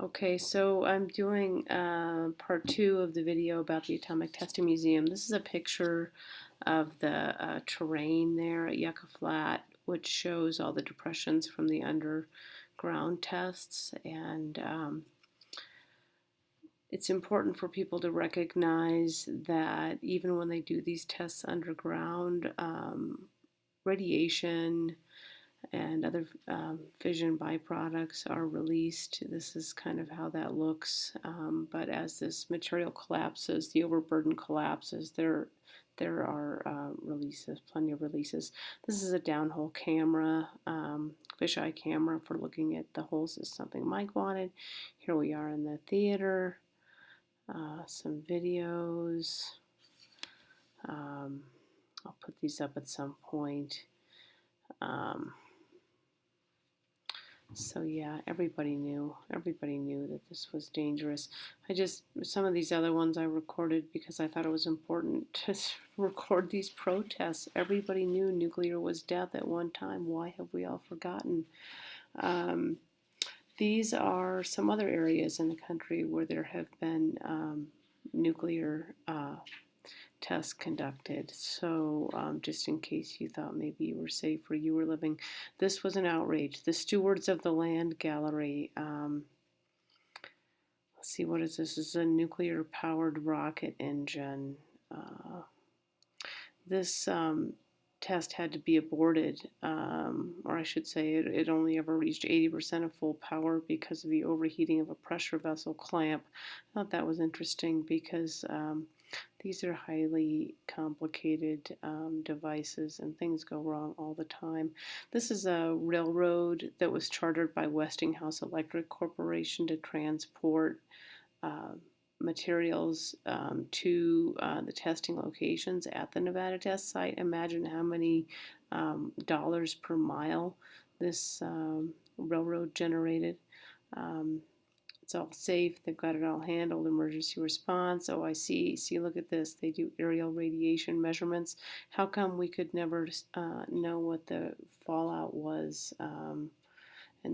Okay, so I'm doing part two of the video about the Atomic Testing Museum. This is a picture of the terrain there at Yucca Flat, which shows all the depressions from the underground tests. And it's important for people to recognize that even when they do these tests underground, radiation and other fission byproducts are released. This is kind of how that looks. But as this material collapses, the overburden collapses, there are releases, plenty of releases. This is a downhole camera, fisheye camera for looking at the holes. Is something Mike wanted. Here we are in the theater. Some videos. I'll put these up at some point. So yeah, everybody knew that this was dangerous. Some of these other ones I recorded because I thought it was important to record these protests. Everybody knew nuclear was death at one time. Why have we all forgotten? These are some other areas in the country where there have been nuclear tests conducted. So just in case you thought maybe you were safe where you were living, this was an outrage. The Stewards of the Land Gallery. Let's see, what is this? This is a nuclear powered rocket engine. This test had to be aborted, or I should say it only ever reached 80% of full power because of the overheating of a pressure vessel clamp. I thought that was interesting because these are highly complicated devices and things go wrong all the time. This is a railroad that was chartered by Westinghouse Electric Corporation to transport materials to the testing locations at the Nevada test site. Imagine how many dollars per mile this railroad generated. It's all safe. They've got it all handled. Emergency response, OIC. See, look at this. They do aerial radiation measurements. How come we could never know what the fallout was and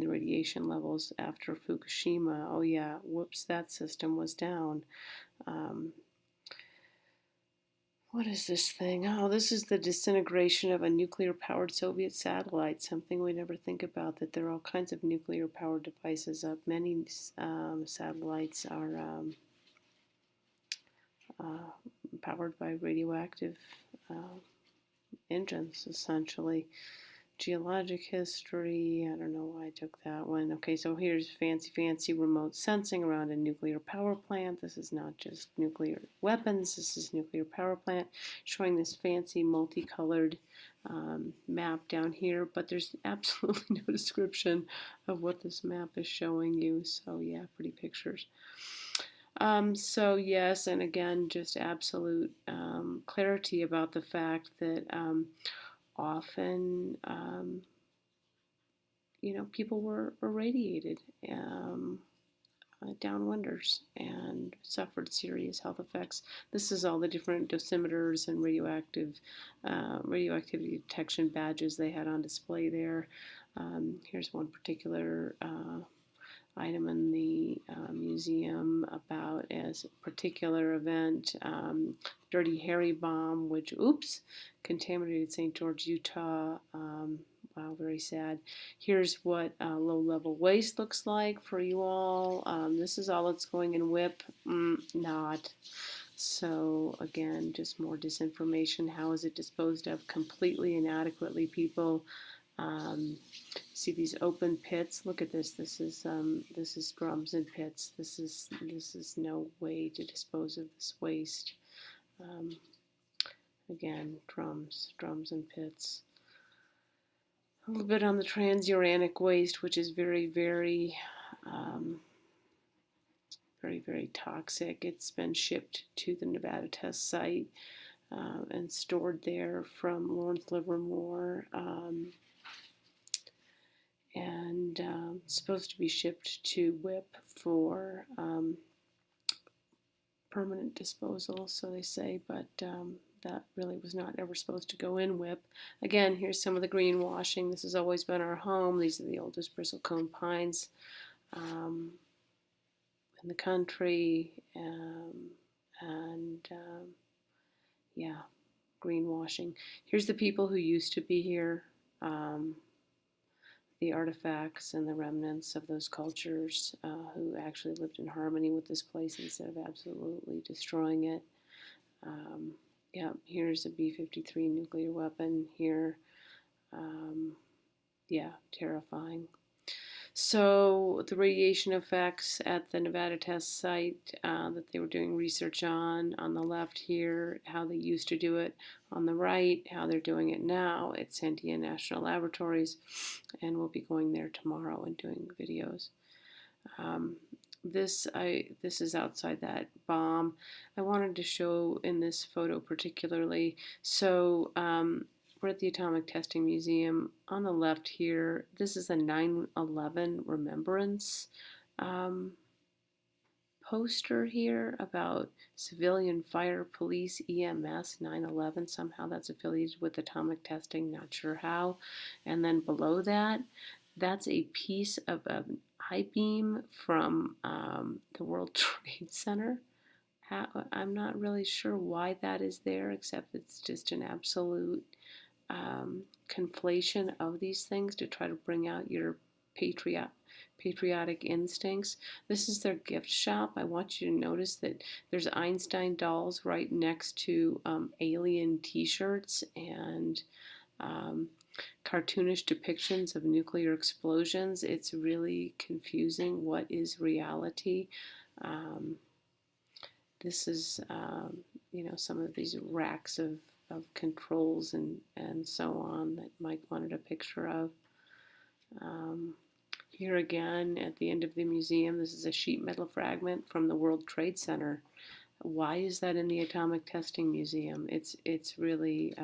the radiation levels after Fukushima? Oh yeah, whoops, that system was down. What is this thing? Oh, this is the disintegration of a nuclear-powered Soviet satellite, something we never think about, that there are all kinds of nuclear-powered devices up. Many satellites are powered by radioactive engines, essentially. Geologic history, I don't know why I took that one. Okay, so here's fancy remote sensing around a nuclear power plant. This is not just nuclear weapons, this is nuclear power plant, showing this fancy multicolored map down here, but there's absolutely no description of what this map is showing you. So yeah, pretty pictures. So yes, and again, just absolute clarity about the fact that often, people were irradiated downwinders and suffered serious health effects. This is all the different dosimeters and radioactivity detection badges they had on display there. Here's one particular item in the museum about as a particular event, Dirty Harry bomb, which, oops, contaminated St. George, Utah. Wow, very sad. Here's what low-level waste looks like for you all. This is all that's going in WIPP. Not. So again, just more disinformation. How is it disposed of? Completely inadequately, people. See these open pits. Look at this. This is drums and pits. This is no way to dispose of this waste. Again, drums and pits. A little bit on the transuranic waste, which is very, very toxic. It's been shipped to the Nevada test site and stored there from Lawrence Livermore. And supposed to be shipped to WIPP for permanent disposal, so they say, but that really was not ever supposed to go in WIPP. Again, here's some of the greenwashing. This has always been our home. These are the oldest bristlecone pines. in the country, and yeah, greenwashing. Here's the people who used to be here, the artifacts and the remnants of those cultures who actually lived in harmony with this place instead of absolutely destroying it. Yeah, here's a B-53 nuclear weapon here. Yeah, terrifying. So the radiation effects at the Nevada test site that they were doing research on the left here, how they used to do it, on the right, how they're doing it now at Sandia National Laboratories, and we'll be going there tomorrow and doing videos. This is outside that bomb. I wanted to show in this photo particularly. So we're at the Atomic Testing Museum. On the left here, this is a 9/11 remembrance poster here about civilian fire, police, EMS, 9/11. Somehow that's affiliated with atomic testing, not sure how. And then below that, that's a piece of an I-beam from the World Trade Center. I'm not really sure why that is there, except it's just an absolute conflation of these things to try to bring out your patriotic instincts. This is their gift shop. I want you to notice that there's Einstein dolls right next to alien t-shirts and cartoonish depictions of nuclear explosions. It's really confusing. What is reality? This is, some of these racks of controls and so on that Mike wanted a picture of. Here again, at the end of the museum, this is a sheet metal fragment from the World Trade Center. Why is that in the Atomic Testing Museum? It's really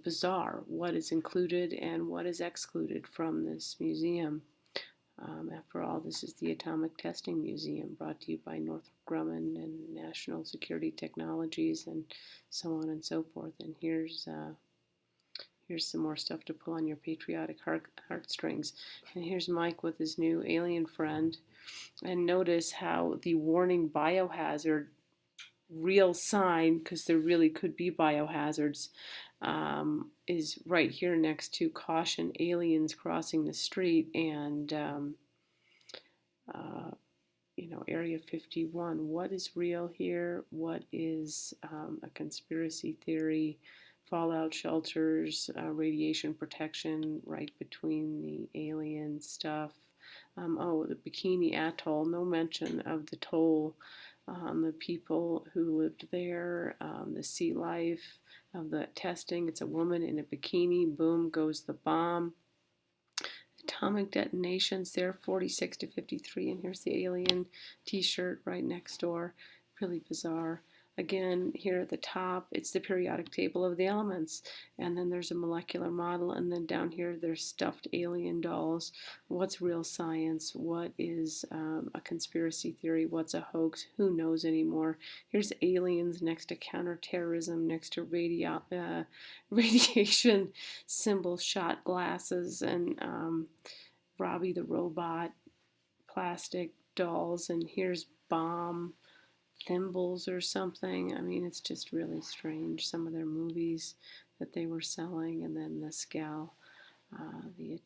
bizarre what is included and what is excluded from this museum. After all, this is the Atomic Testing Museum, brought to you by Northrop Grumman and National Security Technologies and so on and so forth. And here's some more stuff to pull on your patriotic heartstrings. And here's Mike with his new alien friend. And notice how the warning biohazard real sign, because there really could be biohazards, is right here next to caution aliens crossing the street and Area 51. What is real here? What is a conspiracy theory? Fallout shelters, radiation protection right between the alien stuff. The Bikini Atoll, no mention of the toll, the people who lived there, the sea life of the testing. It's a woman in a bikini, boom goes the bomb. Atomic detonations there, 46 to 53, and here's the alien t-shirt right next door. Really bizarre. Again, here at the top, it's the periodic table of the elements, and then there's a molecular model, and then down here there's stuffed alien dolls. What's real science? What is a conspiracy theory? What's a hoax? Who knows anymore? Here's aliens next to counterterrorism, next to radiation symbol shot glasses, and Robbie the robot, plastic dolls, and here's bomb thimbles or something. I mean, it's just really strange. Some of their movies that they were selling, and then this gal, the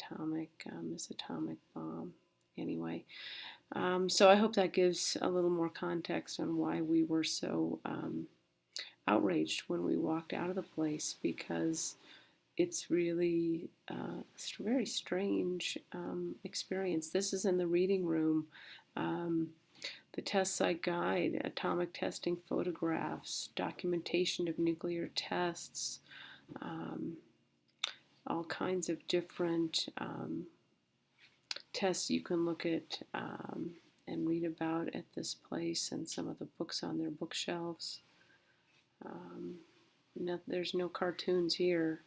this atomic bomb. Anyway, so I hope that gives a little more context on why we were so outraged when we walked out of the place, because it's really a very strange experience. This is in the reading room. The test site guide, atomic testing photographs, documentation of nuclear tests, all kinds of different tests you can look at and read about at this place, and some of the books on their bookshelves. There's no cartoons here.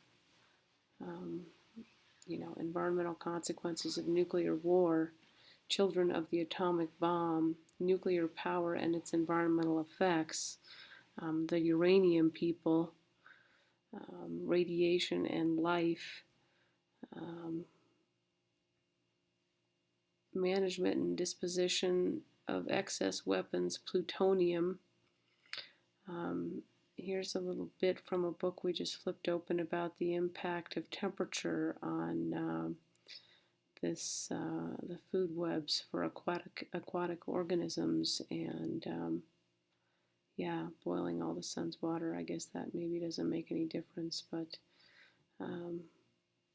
Environmental consequences of nuclear war, children of the atomic bomb, nuclear power and its environmental effects, the uranium people, radiation and life, management and disposition of excess weapons, plutonium. Here's a little bit from a book we just flipped open about the impact of temperature on the food webs for aquatic organisms, and yeah, boiling all the sun's water. I guess that maybe doesn't make any difference, but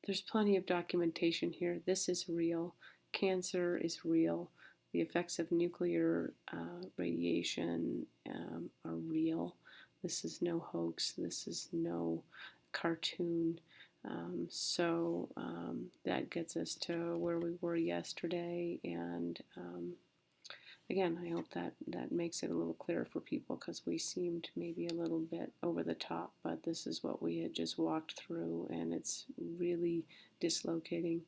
there's plenty of documentation here. This is real. Cancer is real. The effects of nuclear radiation are real. This is no hoax. This is no cartoon. So that gets us to where we were yesterday, and again, I hope that makes it a little clearer for people, because we seemed maybe a little bit over the top, but this is what we had just walked through, and it's really dislocating.